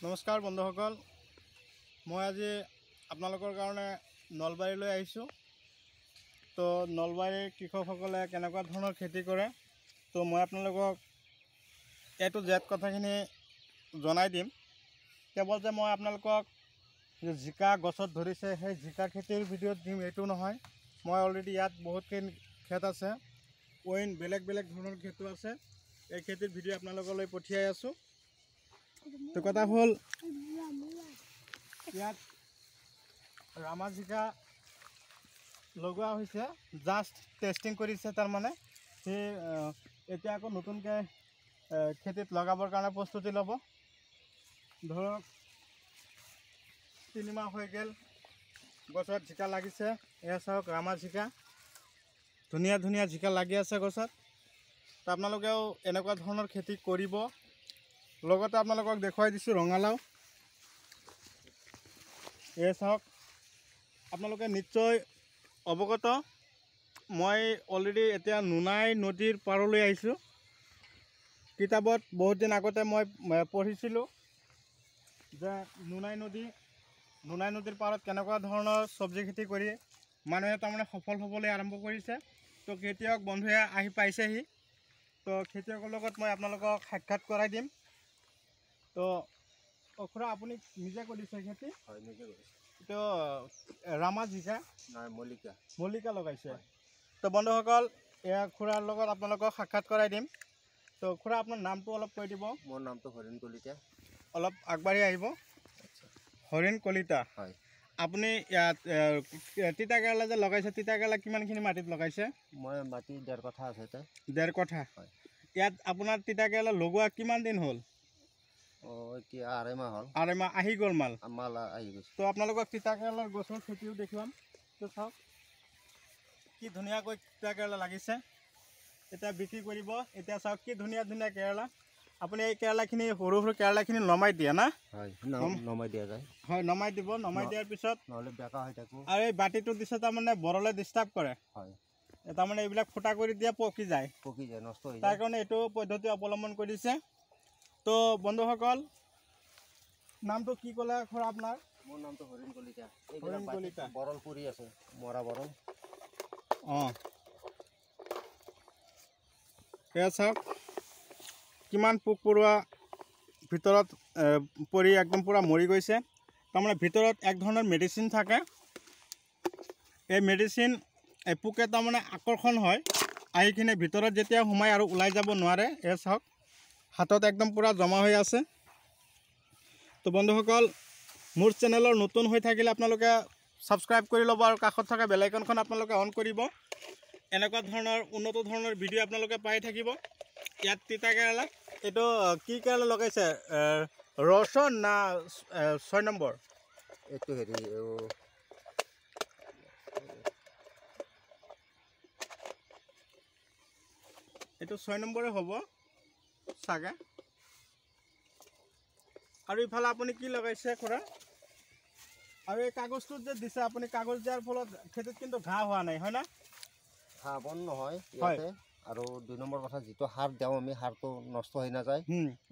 নমস্কাৰ বন্ধুসকল, মই আজি আপোনালোকৰ কাৰণে নলবাৰীলৈ আহিছোঁ। তো নলবাৰীৰ কৃষকসকলে কেনেকুৱা ধৰণৰ খেতি কৰে, তো মই আপোনালোকক A to Z কথাখিনি জনাই দিম। কেৱল যে মই আপোনালোকক জিকা গছত ধৰিছে সেই জিকা খেতিৰ ভিডিঅ'ত দিম এইটো নহয়। মই অলৰেডি ইয়াত বহুতখিনি খেত আছে, অইন বেলেগ বেলেগ ধৰণৰ খেতো আছে। এই খেতিৰ ভিডিঅ' আপোনালোকলৈ পঠিয়াই আছোঁ। তো কথা হ'ল ইয়াত ৰামা জিকা লগোৱা হৈছে, জাষ্ট টেষ্টিং কৰিছে। তাৰমানে সেই এতিয়া আকৌ নতুনকৈ খেতিত লগাবৰ কাৰণে প্ৰস্তুতি ল'ব। ধৰক 3 মাহ হৈ গ'ল, গছত জিকা লাগিছে। এয়া চাওক ৰামা জিকা, ধুনীয়া ধুনীয়া জিকা লাগি আছে গছত। তো আপোনালোকেও এনেকুৱা ধৰণৰ খেতি কৰিব। লগতে আপোনালোকক দেখুৱাই দিছোঁ ৰঙালাও। এয়া চাওক, আপোনালোকে নিশ্চয় অৱগত, মই অলৰেডি এতিয়া নুনাই নদীৰ পাৰলৈ আহিছোঁ। কিতাপত বহুত দিন আগতে মই পঢ়িছিলোঁ যে নুনাই নদীৰ পাৰত কেনেকুৱা ধৰণৰ চব্জি খেতি কৰি মানুহে তাৰমানে সফল হ'বলৈ আৰম্ভ কৰিছে। তো খেতিয়ক বন্ধুৱে আহি পাইছেহি। তো খেতিয়কৰ লগত মই আপোনালোকক সাক্ষাৎ কৰাই দিম। তো খুৰা, আপুনি নিজে কৰিছে খেতি? হয়, নিজে কৰিছে। তো ৰামা জিকা নাই, মল্লিকা লগাইছে। তো বন্ধুসকল, এয়া খুৰাৰ লগত আপোনালোকক সাক্ষাৎ কৰাই দিম। তো খুৰা, আপোনাৰ নামটো অলপ কৈ দিব। মোৰ নামটো হৰিণ কলিতা। অলপ আগবাঢ়ি আহিব। হৰিণ কলিতা, হয়। আপুনি ইয়াত তিতা কেৰেলা যে লগাইছে, তিতা কেৰেলা কিমানখিনি মাটিত লগাইছে? মই মাটি 1.5 কঠা আছে। 1.5 কঠা? হয়। ইয়াত আপোনাৰ তিতা কেৰেলা লগোৱা কিমান দিন হ'ল? এতিয়া 2.5 মাহ হ'ল। 2.5 মাহ আহি গ'ল মাল আহি গৈছে। তো আপোনালোকক তিতা কেৰেলাৰ গছৰ খেতিও দেখুৱাম। তো চাওক কি ধুনীয়াকৈ তিতা কেৰেলা লাগিছে, এতিয়া বিক্ৰী কৰিব। এতিয়া চাওক কি ধুনীয়া ধুনীয়া কেৰেলা। আপুনি এই কেৰেলাখিনি সৰু সৰু কেৰেলাখিনি নমাই দিয়ে না? হয়, নমাই দিয়া যায়। হয়, নমাই দিব। নমাই দিয়াৰ পিছত নহ'লে বেকা হৈ থাকোঁ। আৰু এই বাতিটো দিছে তাৰমানে বৰলে ডিষ্টাৰ্ব কৰে। হয়, তাৰমানে এইবিলাক ফুটা কৰি দিয়ে, পকি যায়, নষ্ট হৈ তাৰ যায়। কাৰণে এইটো পদ্ধতি অৱলম্বন কৰিছে। তো বন্ধুসকল, নামটো কি ক'লে খুৰা আপোনাৰ? মোৰ নামটো হৰিণ কলিতা। হৰিণ কলিতা। বৰল পৰি আছে, মৰা বৰল। অঁ, এয়া চাওক কিমান পোক পৰুৱা ভিতৰত পৰি একদম পূৰা মৰি গৈছে। তাৰমানে ভিতৰত এক ধৰণৰ মেডিচিন থাকে। এই মেডিচিন এই পোকে তাৰমানে আকৰ্ষণ হয়, আহি কিনে ভিতৰত যেতিয়া সোমাই আৰু ওলাই যাব নোৱাৰে। এয়া চাওক হাতত একদম পূৰা জমা হৈ আছে। তো বন্ধুসকল, মোৰ চেনেলৰ নতুন হৈ থাকিলে আপোনালোকে ছাবস্ক্ৰাইব কৰি ল'ব আৰু কাষত থকা বেল আইকনখন আপোনালোকে অন কৰিব। এনেকুৱা ধৰণৰ উন্নত ধৰণৰ ভিডিঅ' আপোনালোকে পাই থাকিব। ইয়াত তিতা কেৰেলা, এইটো কি কেৰেলা লগাইছে? ৰচন না 6 নম্বৰ? এইটো হেৰি এইটো 6 নম্বৰে হ'ব চাগে। আৰু ইফালে আপুনি কি লগাইছে খুৰা? আৰু এই কাগজটোত যে দিছে আপুনি, কাগজ দিয়াৰ ফলত খেতিত কিন্তু ঘাঁহ হোৱা নাই, হয় না? ঘাঁহ বন নহয় ইয়াতে। আৰু 2 নম্বৰ কথা, যিটো সাৰ দিওঁ আমি, সাৰটো নষ্ট হৈ নাযায়।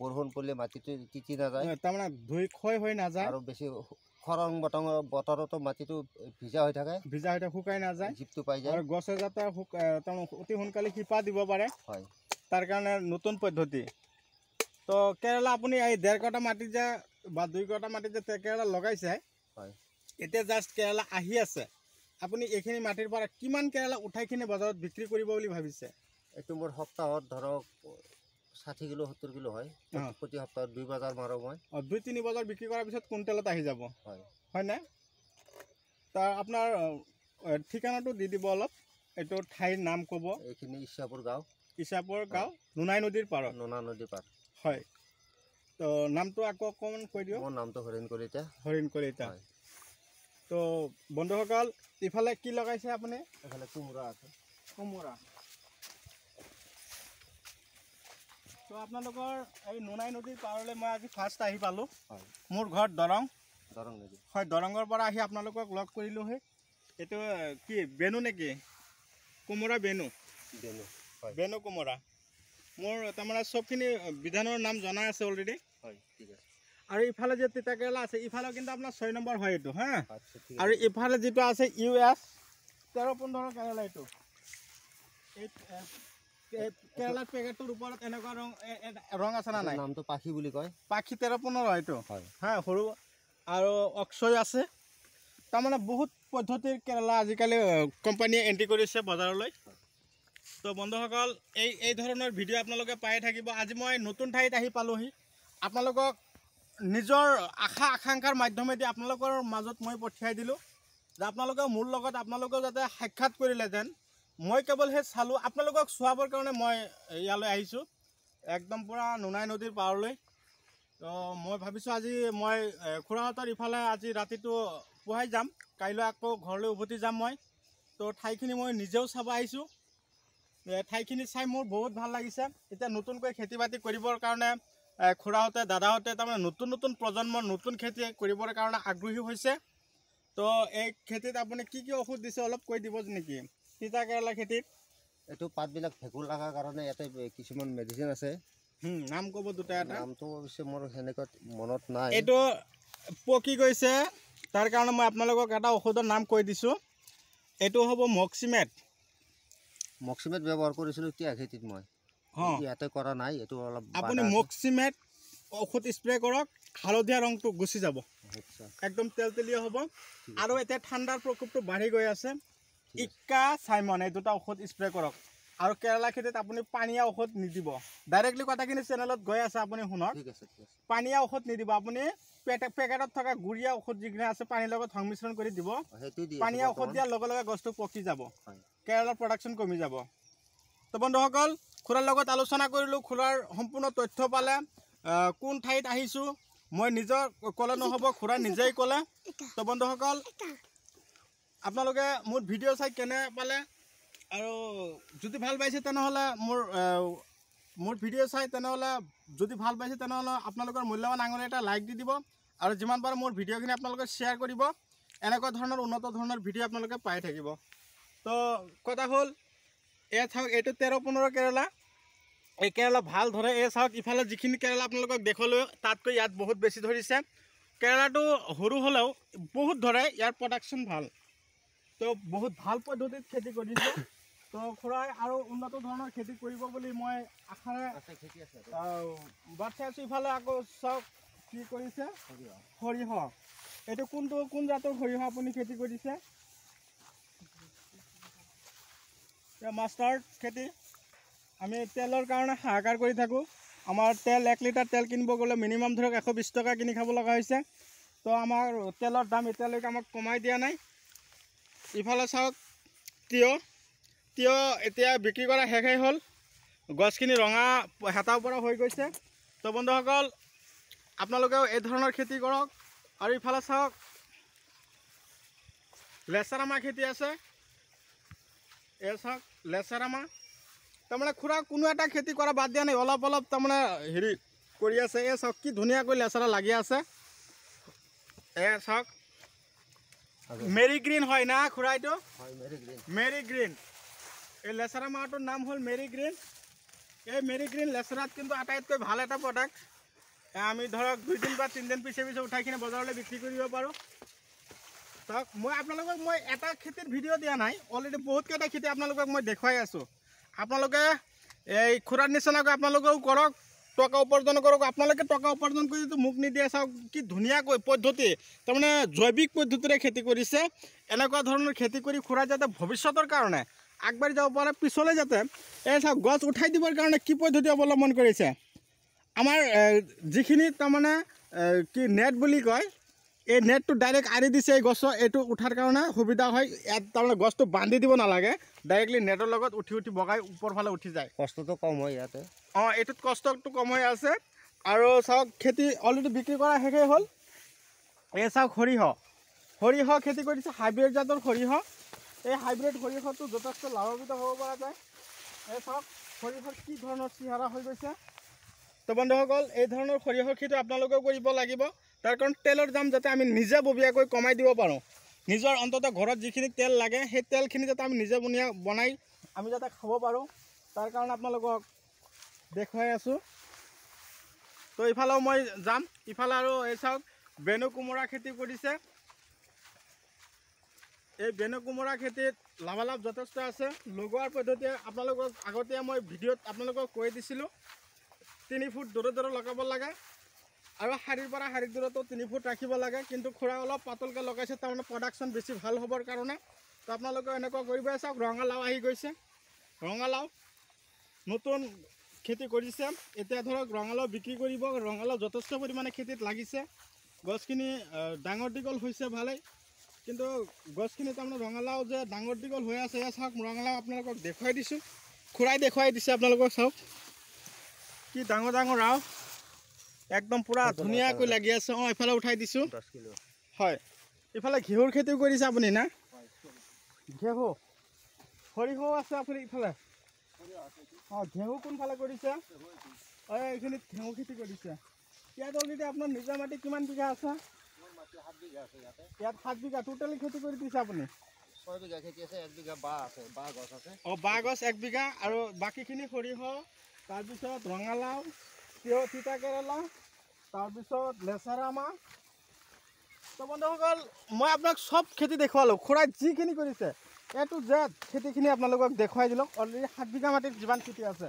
বৰষুণ পৰিলে মাটিটো তিতি নাযায়, তাৰমানে ধুই ক্ষয় হৈ নাযায়। আৰু বেছি খৰাং বতৰতো মাটিটো ভিজা হৈ থাকে, শুকাই নাযায়, জীপটো পাই যায়। আৰু গছে যাতে অতি সোনকালে শিপা দিব পাৰে। হয়, তাৰ কাৰণে নতুন পদ্ধতি। তো কেৰেলা আপুনি এই 1.5 কঠা মাটিত যে বা 2 কঠা মাটিত যে কেৰেলা লগাইছে, হয়, এতিয়া জাষ্ট কেৰেলা আহি আছে। আপুনি এইখিনি মাটিৰ পৰা কিমান কেৰেলা উঠাই কিনে বজাৰত বিক্ৰী কৰিব বুলি ভাবিছে? এইটো মোৰ সপ্তাহত ধৰক 60 কিলো 70 কিলো হয়। প্ৰতি সপ্তাহত 2 বজাৰ মাৰোঁ মই। 2-3 বজাৰ বিক্ৰী কৰাৰ পিছত কুইণ্টেলত আহি যাব, হয়, হয়নে? তাৰ আপোনাৰ ঠিকনাটো দি দিব অলপ, এইটো ঠাইৰ নাম ক'ব। এইখিনি ইছাপুৰ গাঁও। নুনাই নদীৰ পাৰত। নোনা নদীৰ পাৰ। হয়। তো নামটো আকৌ অকণমান কৈ দিয়ক। মোৰ নামটো হৰিণ কলিতা। হৰিণ কলিতা। হয়। তো বন্ধুসকল, ইফালে কি লগাইছে আপুনি? এইফালে কোমোৰা আছে। কোমোৰা। তো আপোনালোকৰ এই নুনাই নদীৰ পাৰলৈ মই আজি ফাৰ্ষ্ট আহি পালোঁ। হয়, মোৰ ঘৰ দৰং নদী। হয়, দৰঙৰ পৰা আহি আপোনালোকক লগ কৰিলোঁহি। এইটো কি বেনু নেকি? কোমোৰা বেনু? বেনু কোমোৰা। মোৰ তাৰমানে চবখিনি বিধানৰ নাম জনা আছে অলৰেডি। হয়, ঠিক আছে। আৰু ইফালে যে তিতা কেৰেলা আছে ইফালে কিন্তু আপোনাৰ 6 নম্বৰ হয় এইটো হা আচ্ছা ঠিক আৰু আছে ইফালে যেটো আছে US 13-15 কেৰেলা এইটো এই কেৰেলাৰ পেকেটৰ ওপৰত এনেকুৱা ৰং আছে না নাই নামটো পাখি বুলি কয় পাখি 13-15 হয়তো হয় হা সৰু আৰু অক্ষয় আছে তাৰমানে বহুত পদ্ধতিৰ কেৰেলা আজিকালি কোম্পানীয়ে এন্ট্ৰি কৰিছে বজাৰলৈ তো বন্ধুসকল এই ধৰণৰ ভিডিঅ' আপোনালোকে পাই থাকিব আজি মই নতুন ঠাইত আহি পালোহি আপোনালোকক নিজৰ আশা আকাংক্ষাৰ মাধ্যমেদি আপোনালোকৰ মাজত মই পঠিয়াই দিলোঁ যে আপোনালোকে মোৰ লগত আপোনালোকে যাতে সাক্ষাৎ কৰিলে যেন মই কেৱল সেই চালোঁ আপোনালোকক চোৱাবৰ কাৰণে মই ইয়ালৈ আহিছোঁ একদম পূৰা নুনাই নদীৰ পাৰলৈ তো মই ভাবিছোঁ আজি মই খুৰাহঁতৰ ইফালে আজি ৰাতিটো পুৱাই যাম কাইলৈ আকৌ ঘৰলৈ উভতি যাম মই তো ঠাইখিনি মই নিজেও চাব আহিছোঁ ঠাইখিনি চাই মোৰ বহুত ভাল লাগিছে এতিয়া নতুনকৈ খেতি বাতি কৰিবৰ কাৰণে খুৰাহঁতে দাদাহঁতে তাৰমানে নতুন প্ৰজন্মৰ নতুন খেতি কৰিবৰ কাৰণে আগ্ৰহী হৈছে তো এই খেতিত আপুনি কি ঔষধ দিছে অলপ কৈ দিব নেকি তিতা কেৰেলা খেতিত এইটো পাতবিলাক ভেঁকুৰ লগাৰ কাৰণে ইয়াতে কিছুমান মেডিচিন আছে নাম ক'ব দুটা এটা নামটো অৱশ্যে মোৰ সেনেকৈ মনত নাই এইটো পকি গৈছে তাৰ কাৰণে মই আপোনালোকক এটা ঔষধৰ নাম কৈ দিছোঁ এইটো হ'ব মক্সিমেট ব্যৱহাৰ কৰিছিলোঁ তিয়া খেতিত মই ইয়াতে কৰা নাই এইটো অলপ আপুনি মক্সিমেট ঔষধ স্প্ৰে কৰক হালধীয়া ৰংটো গুচি যাব একদম তেলতেলীয়া হ'ব আৰু এতিয়া ঠাণ্ডাৰ প্ৰকোপটো বাঢ়ি গৈ আছে ইকা চাইমন এই দুটা ঔষধ স্প্ৰে কৰক আৰু কেৰেলা খেতিত আপুনি পানীয়া ঔষধ নিদিব ডাইৰেক্টলি কথাখিনি চেনেলত গৈ আছে আপুনি শুনক পানীয়া ঔষধ নিদিব আপুনি পেকেটত থকা গুড়িয়া ঔষধ যিখিনি আছে পানীৰ লগত সংমিশ্ৰণ কৰি দিব পানীয়া ঔষধ দিয়াৰ লগে লগে গছটো পকি যাব কেৰেলাৰ প্ৰডাকশ্যন কমি যাব তো বন্ধুসকল খুৰাৰ লগত আলোচনা কৰিলোঁ খুৰাৰ সম্পূৰ্ণ তথ্য পালে কোন ঠাইত আহিছোঁ মই নিজৰ ক'লে নহ'ব খুৰা নিজেই ক'লে তো বন্ধুসকল আপোনালোকে মোৰ ভিডিঅ' চাই কেনে পালে আৰু যদি ভাল পাইছে তেনেহ'লে মোৰ ভিডিঅ' চাই তেনেহ'লে যদি ভাল পাইছে তেনেহ'লে আপোনালোকৰ মূল্যৱান আঙুলি এটা লাইক দি দিব আৰু যিমান পাৰে মোৰ ভিডিঅ'খিনি আপোনালোকে শ্বেয়াৰ কৰিব এনেকুৱা ধৰণৰ উন্নত ধৰণৰ ভিডিঅ' আপোনালোকে পাই থাকিব তো কথা হ'ল এয়া চাওক এইটো 13-15 কেৰেলা এই কেৰেলা ভাল ধৰে এই চাওক ইফালে যিখিনি কেৰেলা আপোনালোকক দেখুৱালোঁ তাতকৈ ইয়াত বহুত বেছি ধৰিছে কেৰেলাটো সৰু হ'লেও বহুত ধৰে ইয়াৰ প্ৰডাকশ্যন ভাল তো বহুত ভাল পদ্ধতিত খেতি কৰিছে তো খুৰাই আৰু উন্নত ধৰণৰ খেতি কৰিব বুলি মই আশাৰে বাট চাই আছোঁ ইফালে আকৌ চাওক কি কৰিছে সৰিয়হ এইটো কোন জাতৰ সৰিয়হ আপুনি খেতি কৰিছে মাষ্টাৰ্ড খেতি আমি তেলৰ কাৰণে হাহাকাৰ কৰি থাকোঁ আমাৰ তেল 1 লিটাৰ তেল কিনিব গ'লে মিনিমাম ধৰক 120 টকা কিনি খাব লগা হৈছে তো আমাৰ তেলৰ দাম এতিয়ালৈকে আমাক কমাই দিয়া নাই ইফালে চাওক তিয়হ এতিয়া বিক্ৰী কৰা শেষেই হ'ল গছখিনি ৰঙা হেতাৰ পৰা হৈ গৈছে তো বন্ধুসকল আপোনালোকেও এই ধৰণৰ খেতি কৰক আৰু ইফালে চাওক লেচেৰামাহ খেতি আছে এই চাওক লেচেৰামাহ তাৰমানে খুৰা কোনো এটা খেতি কৰা বাদ দিয়া নাই অলপ তাৰমানে হেৰি কৰি আছে এই চাওক কি ধুনীয়াকৈ লেচেৰা লাগি আছে এই চাওক মেৰী গ্ৰীণ হয় না খুৰা এইটো মেৰী গ্ৰীণ এই লেচেৰা মাহটোৰ নাম হ'ল মেৰী গ্ৰীণ এই মেৰী গ্ৰীণ লেচেৰাত কিন্তু আটাইতকৈ ভাল এটা প্ৰডাক্ট আমি ধৰক 2 দিন বা 3 দিন পিছে উঠাই কিনে বজাৰলৈ বিক্ৰী কৰিব পাৰোঁ চাওক মই আপোনালোকক মই এটা খেতিৰ ভিডিঅ' দিয়া নাই অলৰেডি বহুতকেইটা খেতি আপোনালোকক মই দেখুৱাই আছোঁ আপোনালোকে এই খুৰাৰ নিচিনাকৈ আপোনালোকেও কৰক টকা উপাৰ্জন কৰক আপোনালোকে টকা উপাৰ্জন কৰি যদি মোক নিদিয়ে চাওক কি ধুনীয়াকৈ পদ্ধতি তাৰমানে জৈৱিক পদ্ধতিৰে খেতি কৰিছে এনেকুৱা ধৰণৰ খেতি কৰি খুৰাই যাতে ভৱিষ্যতৰ কাৰণে আগবাঢ়ি যাব পাৰে পিছলৈ যাতে এই চাওক গছ উঠাই দিবৰ কাৰণে কি পদ্ধতি অৱলম্বন কৰিছে আমাৰ যিখিনি তাৰমানে কি নেট বুলি কয় এই নেটটো ডাইৰেক্ট আঁৰি দিছে এই গছৰ এইটো উঠাৰ কাৰণে সুবিধা হয় ইয়াত তাৰমানে গছটো বান্ধি দিব নালাগে ডাইৰেক্টলি নেটৰ লগত উঠি বগাই ওপৰ ফালে উঠি যায় কষ্টটো কম হয় ইয়াতে এইটোত কষ্টটো কম হৈ আছে আৰু চাওক খেতি অলৰেডি বিক্ৰী কৰা শেষেই হ'ল এই চাওক সৰিয়হ খেতি কৰিছে হাইব্ৰিড জাতৰ সৰিয়হ এই হাইব্ৰিড সৰিয়হটো যথেষ্ট লাভান্বিত হ'ব পৰা যায় এই চাওক সৰিয়হৰ কি ধৰণৰ চেহেৰা হৈ গৈছে তো বন্ধুসকল এই ধৰণৰ সৰিয়হৰ খেতি আপোনালোকেও কৰিব লাগিব তাৰ কাৰণ তেলৰ দাম যাতে আমি নিজে ববীয়াকৈ কমাই দিব পাৰোঁ নিজৰ অন্ততঃ ঘৰত যিখিনি তেল লাগে সেই তেলখিনি যাতে আমি নিজে বনাই আমি যাতে খাব পাৰোঁ তাৰ কাৰণে আপোনালোকক দেখুৱাই আছোঁ তো তো ইফালেও মই যাম। ইফালে আৰু এই চাওক বেনু কোমোৰা খেতি কৰিছে। এই বেনু কোমোৰা খেতিত লাভালাভ যথেষ্ট আছে। লগোৱাৰ পদ্ধতিয়ে আপোনালোকক আগতে মই ভিডিঅ'ত আপোনালোকক কৈ দিছিলোঁ 3 ফুট দূৰে দূৰে লগাব লাগে আৰু শাৰীৰ পৰা শাৰীৰ দূৰতো 3 ফুট ৰাখিব লাগে। কিন্তু খুৰা অলপ পাতলকৈ লগাইছে, তাৰমানে প্ৰডাকশ্যন বেছি ভাল হ'বৰ কাৰণে। তো আপোনালোকে এনেকুৱা কৰিব। চাওক ৰঙালাও আহি গৈছে। ৰঙালাও নতুন খেতি কৰিছে। এতিয়া ধৰক ৰঙালাও বিক্ৰী কৰিব। ৰঙালাও যথেষ্ট পৰিমাণে খেতিত লাগিছে। গছখিনি ডাঙৰ দীঘল হৈছে ভালেই, কিন্তু গছখিনি তাৰমানে ৰঙালাও যে ডাঙৰ দীঘল হৈ আছে। এয়া চাওক ৰঙালাও আপোনালোকক দেখুৱাই দিছোঁ। খুৰাই দেখুৱাই দিছে আপোনালোকক। চাওক কি ডাঙৰ ডাঙৰ ৰাও, একদম পূৰা ধুনীয়াকৈ লাগি আছে। অঁ এইফালে উঠাই দিছোঁ। 10 কিলো হয়, ইফালে ঘেঁহুৰ খেতিও কৰিছে আপুনি না? ঘেঁহু, সৰিয়হ আছে আপুনি ইফালে? অঁ ঘেঁহু কোনফালে কৰিছে? অঁ এইখিনিত ঘেঁহু খেতি কৰিছে। ইয়াত অলৰেডি আপোনাৰ নিজৰ মাটি কিমান বিঘা আছে? ইয়াত 7 বিঘা টোটেলি খেতি কৰি দিছে আপুনি? 6 বিঘা খেতি আছে, 1 বিঘা বাঁহ আছে, বাঁহ গছ আছে। অঁ বাঁহ গছ 1 বিঘা আৰু বাকীখিনি সৰিয়হ, তাৰপিছত ৰঙালাও, তিয়ঁহ, তিতা কেৰেলা, তাৰপিছত লেচেৰা মাহ। তো বন্ধুসকল মই আপোনাক চব খেতি দেখুৱালোঁ। খুৰাই যিখিনি কৰিছে A to Z খেতিখিনি আপোনালোকক দেখুৱাই দিলোঁ। অলৰেডি 7 বিঘা মাটিত যিমান খেতি আছে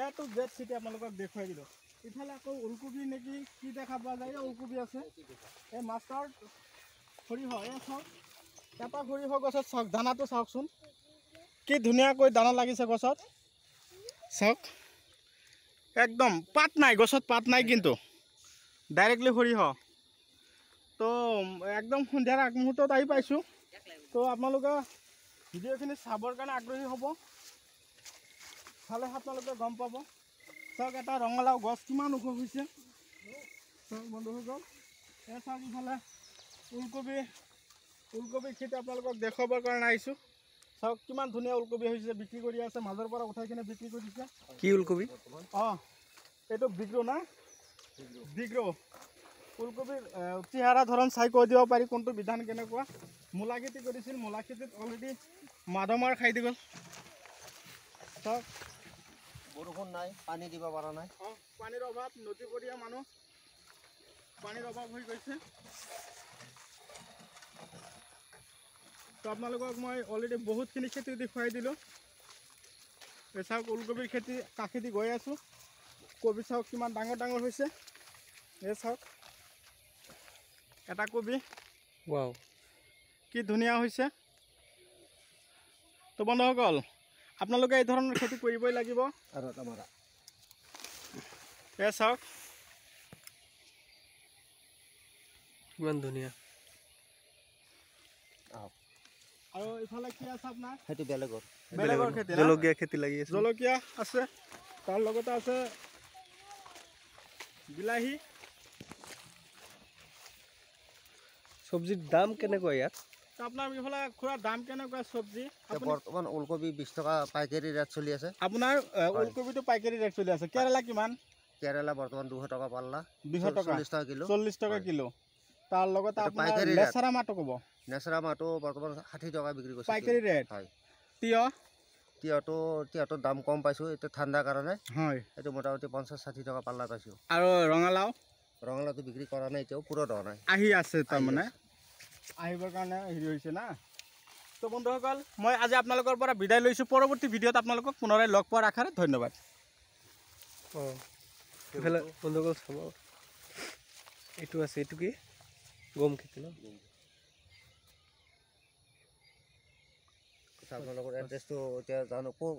A to Z খেতি আপোনালোকক দেখুৱাই দিলোঁ। ইফালে আকৌ ওলকবি নেকি কি দেখা পোৱা যায়? ওলকবি আছে। এই মাছৰ সৰিয়হ, এই চাওক এটা সৰিয়হ গছত চাওক, দানাটো চাওকচোন কি ধুনীয়াকৈ দানা লাগিছে গছত। চাওক একদম পাত নাই, গছত পাত নাই, কিন্তু ডাইৰেক্টলি সৰিয়হ। তো একদম সন্ধিয়াৰ আগমুহূৰ্তত আহি পাইছোঁ। তো আপোনালোকে ভিডিঅ'খিনি চাবৰ কাৰণে আগ্ৰহী হ'ব, চালে আপোনালোকে গম পাব। চাওক এটা ৰঙালাও গছ কিমান ওখ হৈছে। চাওক বন্ধুসকল এই চাওক ইফালে ওলকবি খেতি আপোনালোকক দেখুৱাবৰ কাৰণে আহিছোঁ। চাওক কিমান ধুনীয়া ওলকবি হৈছে, বিক্ৰী কৰি আছে। মাজৰ পৰা উঠাই কিনে বিক্ৰী কৰিছে। কি ওলকবি? অঁ এইটো বিগ্ৰ না? বিগ্ৰ ওলকবিৰ চেহেৰা ধৰণ চাই কৈ দিব পাৰি কোনটো বিধান কেনেকুৱা। মূলা খেতি কৰিছিল, মূলা খেতিত অলৰেডি মাধমাৰ খাই দি গ'ল। চাওক বৰষুণ নাই, পানী দিব পৰা নাই। অঁ পানীৰ অভাৱ, নদীপৰীয়া মানুহ, পানীৰ অভাৱ হৈ গৈছে। তো আপোনালোকক মই অলৰেডি বহুতখিনি খেতি দেখুৱাই দিলোঁ। এই চাওক ওলকবিৰ খেতি কাষেদি গৈ আছোঁ। কবি চাওক কিমান ডাঙৰ ডাঙৰ হৈছে। এই চাওক এটা কবি, ৱাও কি ধুনীয়া হৈছে। তো বন্ধুসকল আপোনালোকে এই ধৰণৰ খেতি কৰিবই লাগিব। আৰু এটা মাৰা এই চাওক ইমান ধুনীয়া। আৰু ইফালে কি আছে আপোনাৰ? সেইটো বেলেগৰ খেতি না? জলকীয়া খেতি লাগি আছে। জলকীয়া আছে, তাৰ লগতে আছে বিলাহী। চব্জিৰ দাম কেনেকুৱা ইয়াত? তো আপোনাৰ ইফালে খুৰা দাম কেনেকুৱা চব্জি? বৰ্তমান ওলকবি 20 টকা পাইকাৰী ৰেট চলি আছে। আপোনাৰ ওলকবিটো পাইকাৰী ৰেট চলি আছে। কেৰেলা কিমান? কেৰেলা বৰ্তমান 200 টকা পাল্লা, 200 টকা, 40 টকা কিলো। 40 টকা কিলো। তাৰ লগতে এইটো আপোনাৰ পাইকাৰী ৰেট। লেচেৰা মাহটো ক'ব নেচেৰা মাহটো বৰ্তমান 60 টকা বিক্ৰী কৰিছে। পাইকাৰী ৰেট। হয়। তিয়হ তিয়হটোৰ দাম কম পাইছোঁ এতিয়া ঠাণ্ডাৰ কাৰণে। হয়। এইটো মোটামুটি 50-60 টকা পাল্লা পাইছোঁ। আৰু ৰঙালাও? ৰঙালাওটো বিক্ৰী কৰা নাই, এতিয়াও পুৰত হোৱা নাই, আহি আছে, তাৰমানে আহিবৰ কাৰণে হেৰি হৈছে না। তো বন্ধুসকল মই আজি আপোনালোকৰ পৰা বিদায় লৈছোঁ। পৰৱৰ্তী ভিডিঅ'ত আপোনালোকক পুনৰাই লগ পোৱাৰ আশাৰে ধন্যবাদ। অঁ এইফালে বন্ধুসকল চাব, এইটো আছে। এইটো কি? গম খেতি ন? আপোনালোকৰ এড্ৰেছটো এতিয়া জানো ক'ত